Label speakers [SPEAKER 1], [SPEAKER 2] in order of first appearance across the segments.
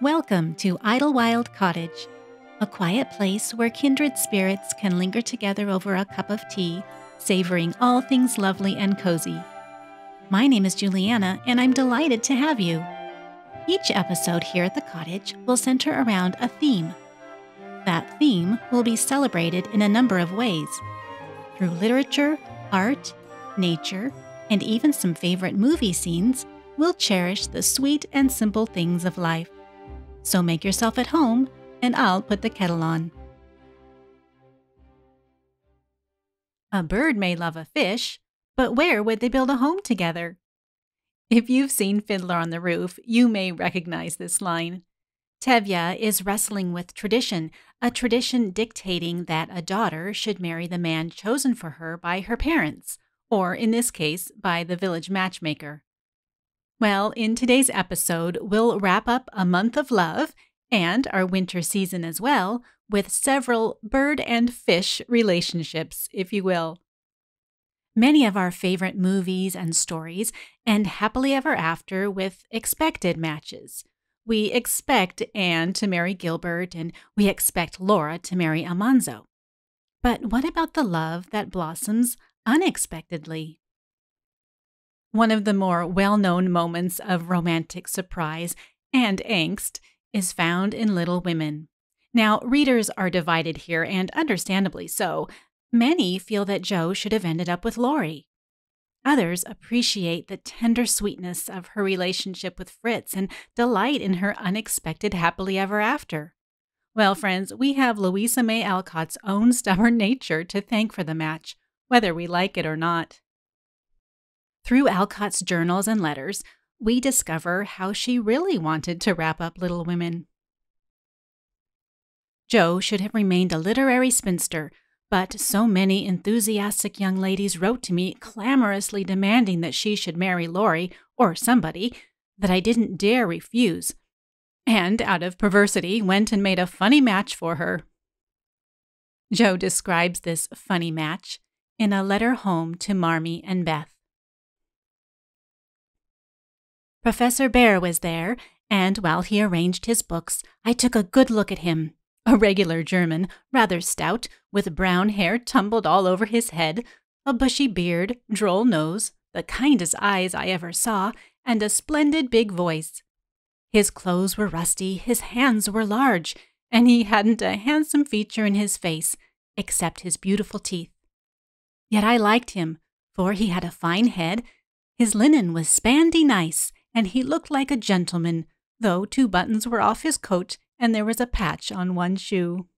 [SPEAKER 1] Welcome to Idlewild Cottage, a quiet place where kindred spirits can linger together over a cup of tea, savoring all things lovely and cozy. My name is Juliana, and I'm delighted to have you. Each episode here at the cottage will center around a theme. That theme will be celebrated in a number of ways. Through literature, art, nature, and even some favorite movie scenes, we'll cherish the sweet and simple things of life. So make yourself at home, and I'll put the kettle on. A bird may love a fish, but where would they build a home together? If you've seen Fiddler on the Roof, you may recognize this line. Tevye is wrestling with tradition, a tradition dictating that a daughter should marry the man chosen for her by her parents, or in this case, by the village matchmaker. Well, in today's episode, we'll wrap up a month of love, and our winter season as well, with several bird and fish relationships, if you will. Many of our favorite movies and stories end happily ever after with expected matches. We expect Anne to marry Gilbert, and we expect Laura to marry Almanzo. But what about the love that blossoms unexpectedly? One of the more well-known moments of romantic surprise and angst is found in Little Women. Now, readers are divided here, and understandably so. Many feel that Jo should have ended up with Laurie. Others appreciate the tender sweetness of her relationship with Fritz and delight in her unexpected happily ever after. Well, friends, we have Louisa May Alcott's own stubborn nature to thank for the match, whether we like it or not. Through Alcott's journals and letters, we discover how she really wanted to wrap up Little Women. Jo should have remained a literary spinster, but so many enthusiastic young ladies wrote to me clamorously demanding that she should marry Laurie or somebody that I didn't dare refuse, and out of perversity went and made a funny match for her. Jo describes this funny match in a letter home to Marmee and Beth. Professor Bear was there, and while he arranged his books, I took a good look at him. A regular German, rather stout, with brown hair tumbled all over his head, a bushy beard, droll nose, the kindest eyes I ever saw, and a splendid big voice. His clothes were rusty, his hands were large, and he hadn't a handsome feature in his face, except his beautiful teeth. Yet I liked him, for he had a fine head, his linen was spandy nice, and he looked like a gentleman, though 2 buttons were off his coat and there was a patch on one shoe.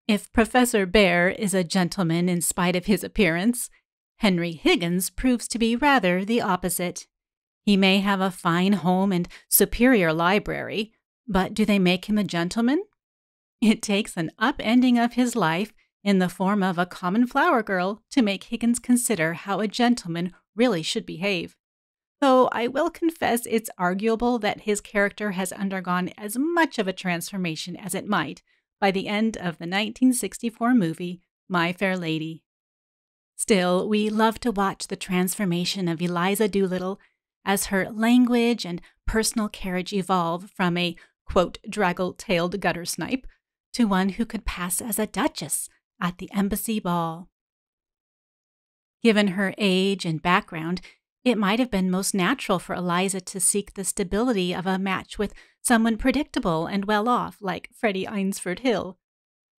[SPEAKER 1] If Professor Bear is a gentleman in spite of his appearance, Henry Higgins proves to be rather the opposite. He may have a fine home and superior library, but do they make him a gentleman? It takes an upending of his life in the form of a common flower girl to make Higgins consider how a gentleman really should behave. Though I will confess it's arguable that his character has undergone as much of a transformation as it might by the end of the 1964 movie, My Fair Lady. Still, we love to watch the transformation of Eliza Doolittle as her language and personal carriage evolve from a, quote, draggle-tailed gutter snipe to one who could pass as a duchess at the embassy ball. Given her age and background, it might have been most natural for Eliza to seek the stability of a match with someone predictable and well-off like Freddie Eynsford Hill.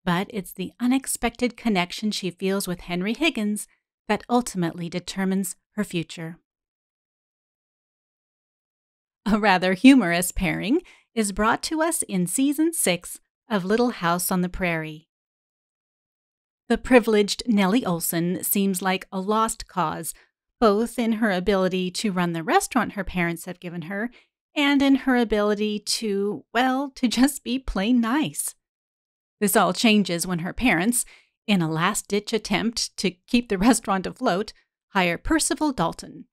[SPEAKER 1] But it's the unexpected connection she feels with Henry Higgins that ultimately determines her future. A rather humorous pairing is brought to us in Season 6 of Little House on the Prairie. The privileged Nellie Olson seems like a lost cause, both in her ability to run the restaurant her parents have given her and in her ability to just be plain nice. This all changes when her parents, in a last-ditch attempt to keep the restaurant afloat, hire Percival Dalton.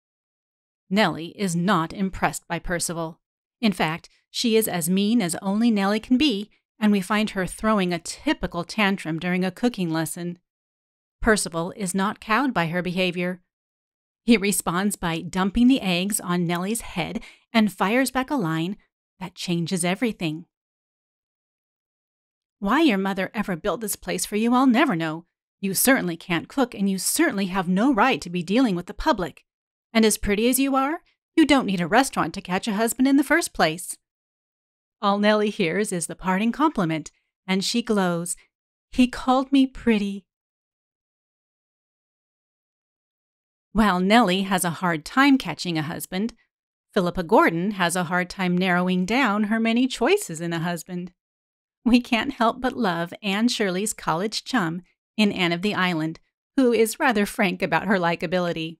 [SPEAKER 1] Nellie is not impressed by Percival. In fact, she is as mean as only Nellie can be, and we find her throwing a typical tantrum during a cooking lesson. Percival is not cowed by her behavior. He responds by dumping the eggs on Nellie's head and fires back a line that changes everything. Why your mother ever built this place for you, I'll never know. You certainly can't cook, and you certainly have no right to be dealing with the public. And as pretty as you are, you don't need a restaurant to catch a husband in the first place. All Nellie hears is the parting compliment, and she glows. He called me pretty. While Nellie has a hard time catching a husband, Philippa Gordon has a hard time narrowing down her many choices in a husband. We can't help but love Anne Shirley's college chum in Anne of the Island, who is rather frank about her likability.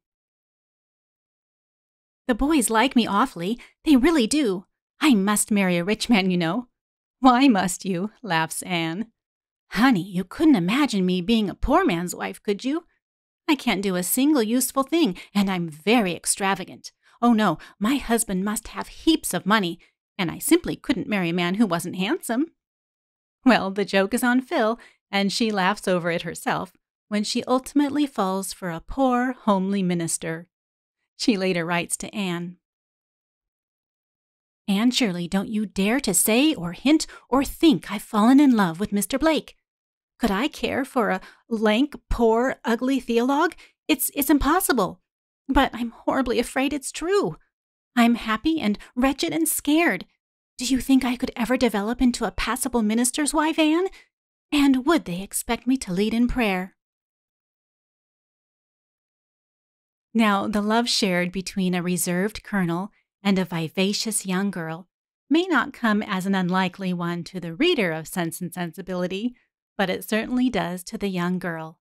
[SPEAKER 1] The boys like me awfully. They really do. I must marry a rich man, you know. Why must you? Laughs Anne. Honey, you couldn't imagine me being a poor man's wife, could you? I can't do a single useful thing, and I'm very extravagant. Oh no, my husband must have heaps of money, and I simply couldn't marry a man who wasn't handsome. Well, the joke is on Phil, and she laughs over it herself when she ultimately falls for a poor, homely minister. She later writes to Anne, Anne Shirley, don't you dare to say or hint or think I've fallen in love with Mr. Blake. Could I care for a lank, poor, ugly theologue? It's impossible. But I'm horribly afraid it's true. I'm happy and wretched and scared. Do you think I could ever develop into a passable minister's wife, Anne? And would they expect me to lead in prayer? Now, the love shared between a reserved colonel and a vivacious young girl may not come as an unlikely one to the reader of Sense and Sensibility, but it certainly does to the young girl.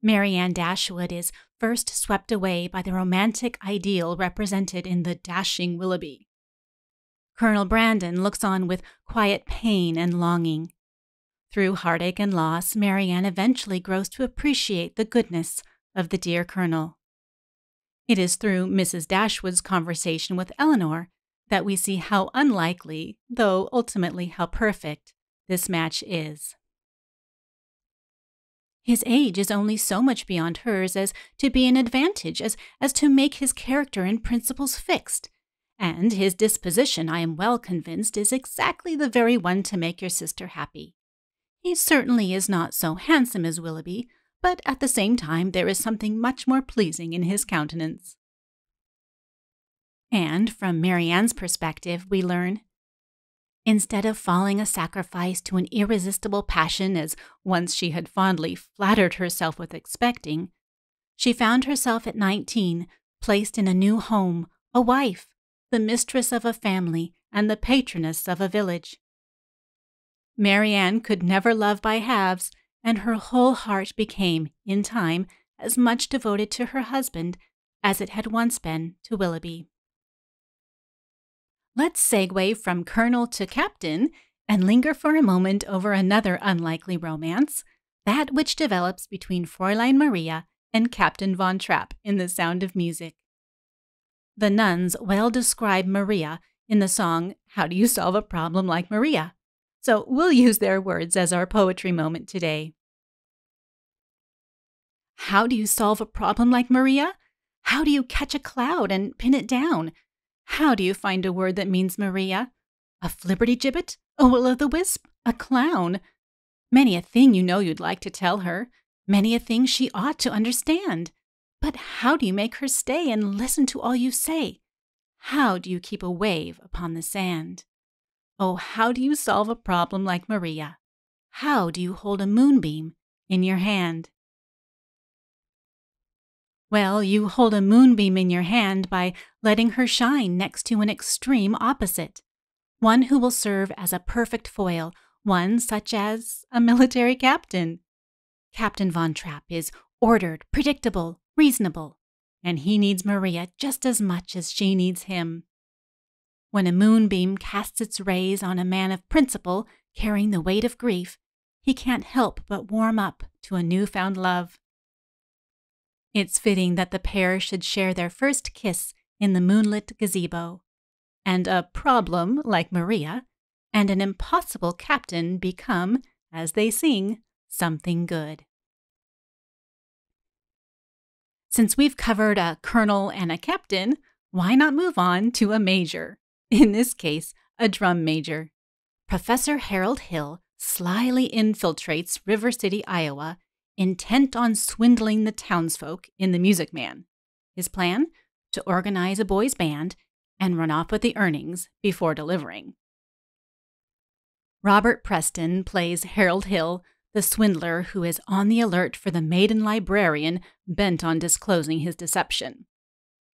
[SPEAKER 1] Mary Ann Dashwood is first swept away by the romantic ideal represented in the dashing Willoughby. Colonel Brandon looks on with quiet pain and longing. Through heartache and loss, Mary Ann eventually grows to appreciate the goodness of the dear colonel. It is through Mrs. Dashwood's conversation with Elinor that we see how unlikely, though ultimately how perfect, this match is. His age is only so much beyond hers as to be an advantage, as to make his character and principles fixed, and his disposition, I am well convinced, is exactly the very one to make your sister happy. He certainly is not so handsome as Willoughby, but at the same time there is something much more pleasing in his countenance. And from Mary Ann's perspective, we learn, instead of falling a sacrifice to an irresistible passion as once she had fondly flattered herself with expecting, she found herself at 19 placed in a new home, a wife, the mistress of a family, and the patroness of a village. Mary Ann could never love by halves, and her whole heart became, in time, as much devoted to her husband as it had once been to Willoughby. Let's segue from colonel to captain and linger for a moment over another unlikely romance, that which develops between Fräulein Maria and Captain Von Trapp in The Sound of Music. The nuns well describe Maria in the song How Do You Solve a Problem Like Maria? So we'll use their words as our poetry moment today. How do you solve a problem like Maria? How do you catch a cloud and pin it down? How do you find a word that means Maria? A flibberty-gibbet? A will-o'-the-wisp? A clown? Many a thing you know you'd like to tell her. Many a thing she ought to understand. But how do you make her stay and listen to all you say? How do you keep a wave upon the sand? Oh, how do you solve a problem like Maria? How do you hold a moonbeam in your hand? Well, you hold a moonbeam in your hand by letting her shine next to an extreme opposite, one who will serve as a perfect foil, one such as a military captain. Captain Von Trapp is ordered, predictable, reasonable, and he needs Maria just as much as she needs him. When a moonbeam casts its rays on a man of principle carrying the weight of grief, he can't help but warm up to a newfound love. It's fitting that the pair should share their first kiss in the moonlit gazebo, and a problem like Maria and an impossible captain become, as they sing, something good. Since we've covered a colonel and a captain, why not move on to a major? In this case, a drum major. Professor Harold Hill slyly infiltrates River City, Iowa, intent on swindling the townsfolk in The Music Man. His plan? To organize a boys' band and run off with the earnings before delivering. Robert Preston plays Harold Hill, the swindler who is on the alert for the maiden librarian bent on disclosing his deception.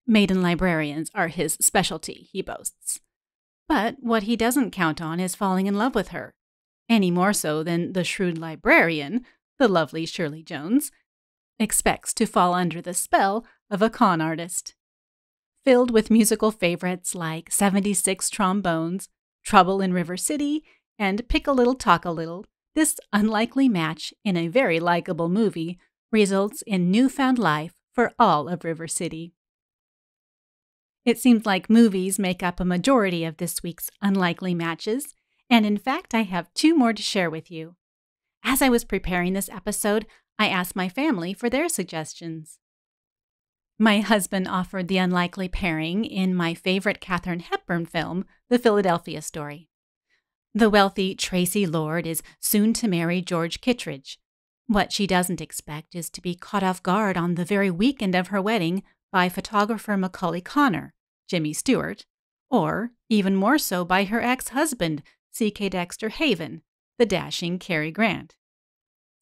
[SPEAKER 1] Maiden librarians are his specialty, he boasts. But what he doesn't count on is falling in love with her, any more so than the shrewd librarian, the lovely Shirley Jones, expects to fall under the spell of a con artist. Filled with musical favorites like 76 Trombones, Trouble in River City, and Pick a Little, Talk a Little, this unlikely match in a very likable movie results in newfound life for all of River City. It seems like movies make up a majority of this week's unlikely matches, and in fact, I have 2 more to share with you. As I was preparing this episode, I asked my family for their suggestions. My husband offered the unlikely pairing in my favorite Katharine Hepburn film, The Philadelphia Story. The wealthy Tracy Lord is soon to marry George Kittredge. What she doesn't expect is to be caught off guard on the very weekend of her wedding by photographer Macaulay Connor, Jimmy Stewart, or even more so by her ex-husband, C.K. Dexter Haven, the dashing Cary Grant.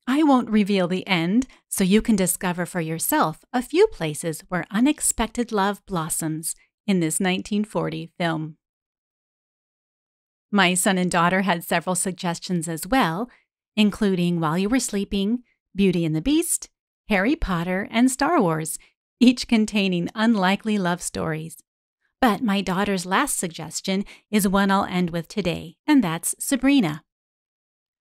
[SPEAKER 1] I won't reveal the end, so you can discover for yourself a few places where unexpected love blossoms in this 1940 film. My son and daughter had several suggestions as well, including While You Were Sleeping, Beauty and the Beast, Harry Potter, and Star Wars, each containing unlikely love stories. But my daughter's last suggestion is one I'll end with today, and that's Sabrina.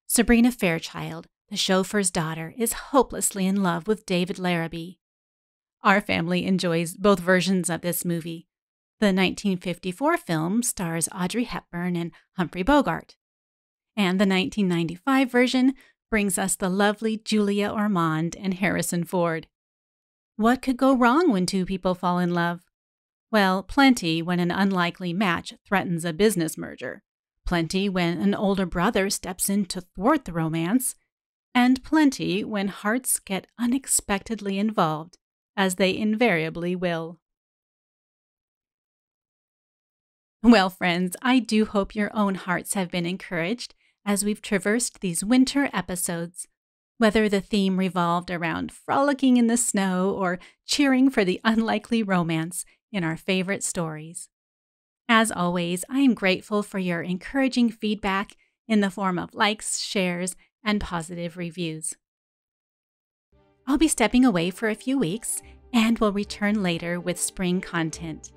[SPEAKER 1] Sabrina Fairchild, the chauffeur's daughter, is hopelessly in love with David Larrabee. Our family enjoys both versions of this movie. The 1954 film stars Audrey Hepburn and Humphrey Bogart, and the 1995 version brings us the lovely Julia Ormond and Harrison Ford. What could go wrong when 2 people fall in love? Well, plenty when an unlikely match threatens a business merger, plenty when an older brother steps in to thwart the romance, and plenty when hearts get unexpectedly involved, as they invariably will. Well, friends, I do hope your own hearts have been encouraged as we've traversed these winter episodes, whether the theme revolved around frolicking in the snow or cheering for the unlikely romance in our favorite stories. As always, I am grateful for your encouraging feedback in the form of likes, shares, and positive reviews. I'll be stepping away for a few weeks and will return later with spring content.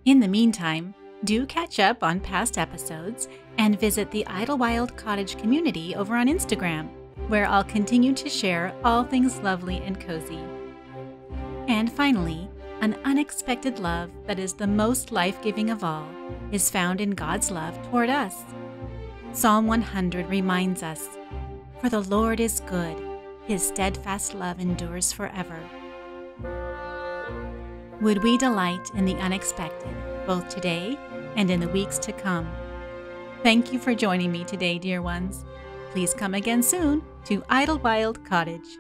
[SPEAKER 1] In the meantime, do catch up on past episodes and visit the Idlewild Cottage community over on Instagram, where I'll continue to share all things lovely and cozy. And finally, an unexpected love that is the most life-giving of all is found in God's love toward us. Psalm 100 reminds us, "For the Lord is good, His steadfast love endures forever." Would we delight in the unexpected, both today and in the weeks to come? Thank you for joining me today, dear ones. Please come again soon to Idlewild Cottage.